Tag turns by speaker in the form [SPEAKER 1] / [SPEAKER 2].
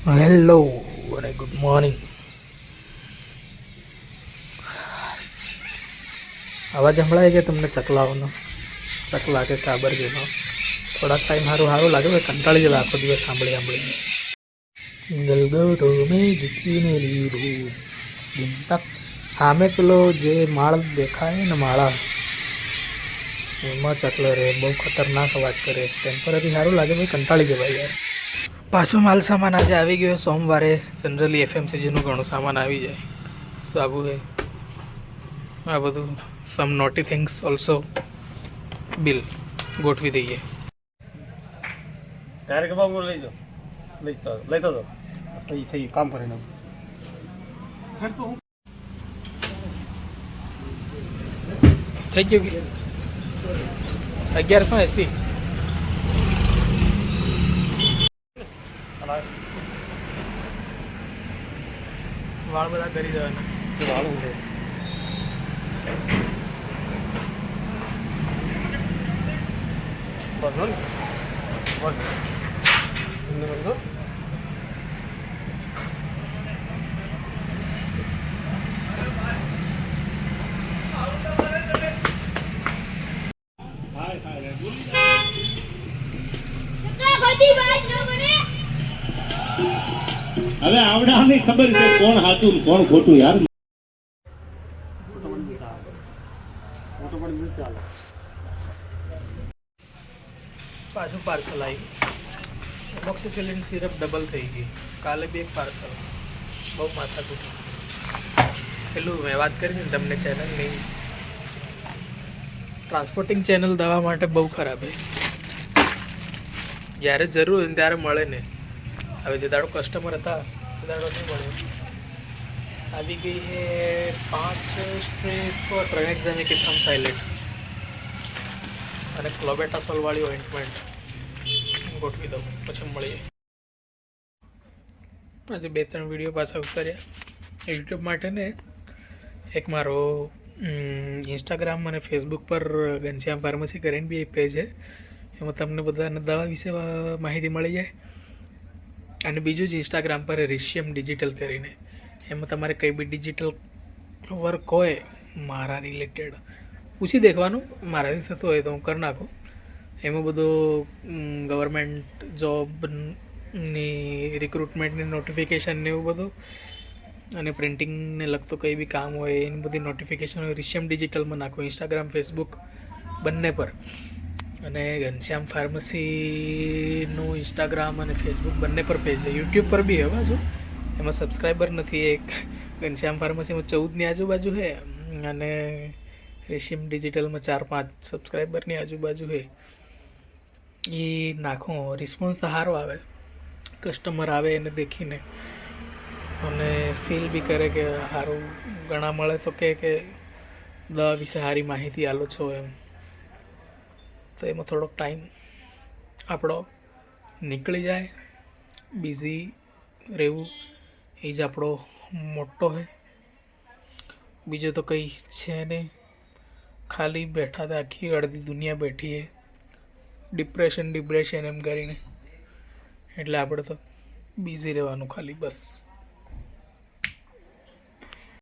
[SPEAKER 1] Hello અને good morning. અવાજ સંભળાય કે તમને ચકલાઓનો? ચકલા કે કાબરગીનો? થોડાક ટાઈમ સારું લાગે ભાઈ, કંટાળી ગયેલા આખો દિવસ સાંભળી. ગલગોટો મેં ઝૂકીને લીધું દિન તક. સામે પેલો જે માળ દેખાય ને માળા, એમાં ચકલો રહે, બહુ ખતરનાક અવાજ કરે. ટેમ્પરરી સારું લાગે ભાઈ, કંટાળી ગયેલા યાર. પાછો માલ સામાન આજે આવી ગયો. સોમવારે જનરલી એફએમસીજીનું ઘણું સામાન આવી જાય. સાબુ હે, આ બધું સમ નોટી થિંગ્સ ઓલ્સો બિલ ગોઠવી દઈએ.
[SPEAKER 2] ડાયરેક્ટ બાબુ લેતો તો થઈ કામ કરીને
[SPEAKER 1] થઈ ગયું કે 1180. વાળ બધા કરી દેવાના.
[SPEAKER 2] વાળું છે બંધો ને બંધો.
[SPEAKER 3] હવે આવડાની ખબર છે કોણ સાચું કોણ ખોટું યાર.
[SPEAKER 1] પાછું પાર્સલ આવી. એમોક્સિસિલિન સિરપ ડબલ થઈ ગઈ. કાલે બી એક પાર્સલ. બહુ માથાકૂટ. પેલું મેં વાત કરી ને તમને ચેનલની, ટ્રાન્સપોર્ટિંગ ચેનલ દવા માટે બહુ ખરાબ છે. જ્યારે જરૂર હોય ને ત્યારે મળે ને. હવે જે દાડો કસ્ટમર હતા તે દાડો નહીં મળ્યો. આવી ગઈ છે 5 સ્ટ્રીપ ટ્રેનેક્ઝામિકિથમ સાઇલેન્ટ અને ક્લોબેટાસોલવાળી ઓઇન્ટમેન્ટ ગોઠવી દઉં, પછી મળીએ. આજે 2-3 વિડીયો પાછા ઉતાર્યા યુટ્યુબ માટે ને. એક મારો ઇન્સ્ટાગ્રામ અને ફેસબુક પર ઘનશ્યામ ફાર્મસી કરીને બી એક પેજ છે, એમાં તમને બધાને દવા વિશે માહિતી મળી જાય. અને બીજું જ ઇન્સ્ટાગ્રામ પર રિશિયમ ડિજિટલ કરીને, એમાં તમારે કંઈ બી ડિજિટલ વર્ક હોય મારા રિલેટેડ પૂછી દેખવાનું, મારાથી થતું હોય તો હું કરી નાખું. એમાં બધું ગવર્મેન્ટ જોબની રિક્રુટમેન્ટની નોટિફિકેશન ને એવું બધું, અને પ્રિન્ટિંગને લગતું કંઈ બી કામ હોય એની બધી નોટિફિકેશન રિશિયમ ડિજિટલમાં નાખો, ઇન્સ્ટાગ્રામ ફેસબુક બંને પર. અને ઘનશ્યામ ફાર્મસીનું ઇન્સ્ટાગ્રામ અને ફેસબુક બંને પર પેજ છે. યુટ્યુબ પર બી હવે જો એમાં સબસ્ક્રાઈબર નથી. એક ઘનશ્યામ ફાર્મસીમાં 14ની આજુબાજુ છે અને રેશિયમ ડિજિટલમાં 4-5 સબસ્ક્રાઈબરની આજુબાજુ છે. એ નાખો, રિસ્પોન્સ તો સારો આવે, કસ્ટમર આવે એને દેખીને અને ફીલ બી કરે કે સારું ઘણા મળે તો કે દવા વિશે સારી માહિતી આલો છો એમ. તો એમાં થોડોક ટાઈમ આપણો નીકળી જાય. બિઝી રહેવું એ જ આપણો મોટો છે. બીજું તો કંઈ છે નહીં. ખાલી બેઠા હતા, આખી અડધી દુનિયા બેઠી છે ડિપ્રેશન એમ કરીને. એટલે આપણે તો બિઝી રહેવાનું ખાલી, બસ.